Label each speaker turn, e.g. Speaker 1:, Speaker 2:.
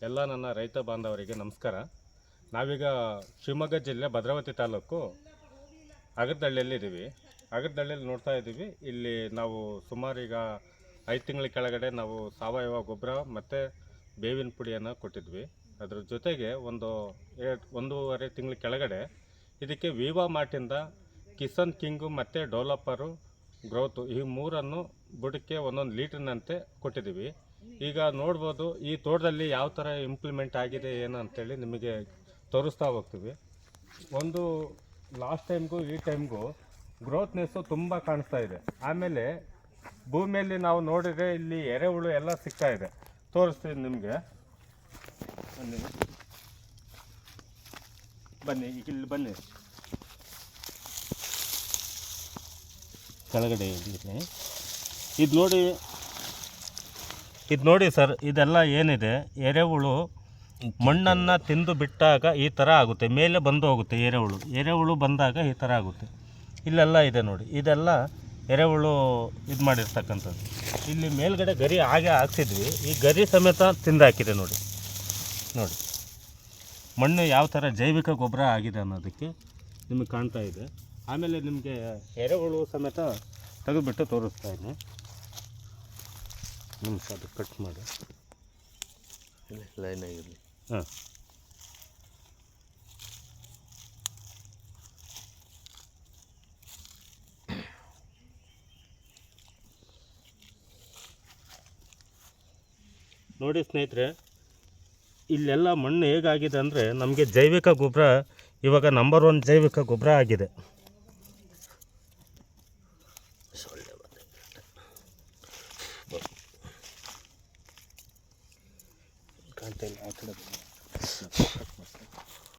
Speaker 1: ಎಲ್ಲ ನನ್ನ ರೈತ ಬಾಂಧವರಿಗೆ ನಮಸ್ಕಾರ. ನಾವೀಗ ಶಿವಮೊಗ್ಗ ಜಿಲ್ಲೆ ಭದ್ರಾವತಿ ತಾಲೂಕು ಅಗರದಳ್ಳಿಯಲ್ಲಿ ಇದ್ದೀವಿ. ಅಗರದಳ್ಳಿಯಲ್ಲಿ ನೋಡ್ತಾ ಇದ್ದೀವಿ. ಇಲ್ಲಿ ನಾವು ಸುಮಾರು ಈಗ 5 ತಿಂಗಳ ಕೆಳಗಡೆ ನಾವು ಸಾವಯವ ಗೊಬ್ಬರ ಮತ್ತು ಬೇವಿನ ಪುಡಿಯನ್ನು ಕೊಟ್ಟಿದ್ವಿ. ಅದ್ರ ಜೊತೆಗೆ ಒಂದೂವರೆ ತಿಂಗಳ ಕೆಳಗಡೆ ಇದಕ್ಕೆ ವಿವಾ ಮಾರ್ಟಿಂದ ಕಿಸನ್ ಕಿಂಗು ಮತ್ತು ಡೆವಲಪರು ಗ್ರೋತು ಈ ಮೂರನ್ನು ಬುಡಕ್ಕೆ ಒಂದೊಂದು ಲೀಟ್ರ್ನಂತೆ ಕೊಟ್ಟಿದ್ದೀವಿ. ಈಗ ನೋಡ್ಬೋದು ಈ ತೋಟದಲ್ಲಿ ಯಾವ ಥರ ಇಂಪ್ಲಿಮೆಂಟ್ ಆಗಿದೆ ಏನು ಅಂತೇಳಿ ನಿಮಗೆ ತೋರಿಸ್ತಾ ಹೋಗ್ತೀವಿ. ಒಂದು ಲಾಸ್ಟ್ ಟೈಮ್ಗೂ ಈ ಟೈಮ್ಗೂ ಗ್ರೋತ್ನೆಸ್ಸು ತುಂಬ ಕಾಣಿಸ್ತಾ ಇದೆ. ಆಮೇಲೆ ಭೂಮಿಯಲ್ಲಿ ನಾವು ನೋಡಿದರೆ ಇಲ್ಲಿ ಎರೆಹುಳು ಎಲ್ಲ ಸಿಗ್ತಾ ಇದೆ. ತೋರಿಸ್ತೀನಿ ನಿಮಗೆ. ಬನ್ನಿ ಈಗ ಇಲ್ಲಿ ಬನ್ನಿ, ಕೆಳಗಡೆ ಇದು ನೋಡಿ ಸರ್, ಇದೆಲ್ಲ ಏನಿದೆ ಎರೆಹುಳು ಮಣ್ಣನ್ನು ತಿಂದು ಬಿಟ್ಟಾಗ ಈ ಥರ ಆಗುತ್ತೆ. ಮೇಲೆ ಬಂದು ಹೋಗುತ್ತೆ ಎರೆಹುಳು ಬಂದಾಗ ಈ ಥರ ಆಗುತ್ತೆ. ಇಲ್ಲೆಲ್ಲ ಇದೆ ನೋಡಿ, ಇದೆಲ್ಲ ಎರೆಹುಳು ಇದು ಮಾಡಿರ್ತಕ್ಕಂಥದ್ದು. ಇಲ್ಲಿ ಮೇಲ್ಗಡೆ ಗರಿ ಹಾಗೆ ಹಾಕ್ಸಿದ್ವಿ, ಈ ಗರಿ ಸಮೇತ ತಿಂದಾಕಿದೆ ನೋಡಿ. ಮಣ್ಣು ಯಾವ ಥರ ಜೈವಿಕ ಗೊಬ್ಬರ ಆಗಿದೆ ಅನ್ನೋದಕ್ಕೆ ನಿಮಗೆ ಕಾಣ್ತಾ ಇದೆ. ಆಮೇಲೆ ನಿಮಗೆ ಎರೆಹುಳು ಸಮೇತ ತೆಗೆದುಬಿಟ್ಟು ತೋರಿಸ್ತಾ ಇದ್ದೀನಿ. ನಿಮಿಷ ಅದು ಕಟ್ ಮಾಡಿ ಲೈನ್ ಆಗಿರಲಿ. ಹಾಂ, ನೋಡಿ ಸ್ನೇಹಿತರೆ, ಇಲ್ಲೆಲ್ಲ ಮಣ್ಣು ಹೇಗಾಗಿದೆ ಅಂದರೆ ನಮಗೆ ಜೈವಿಕ ಗೊಬ್ಬರ ಇವಾಗ ನಂಬರ್ 1 ಜೈವಿಕ ಗೊಬ್ಬರ ಆಗಿದೆ. ಕಾಣ್ತಾ ಇಲ್ಲ ಆ ಕಡೆ.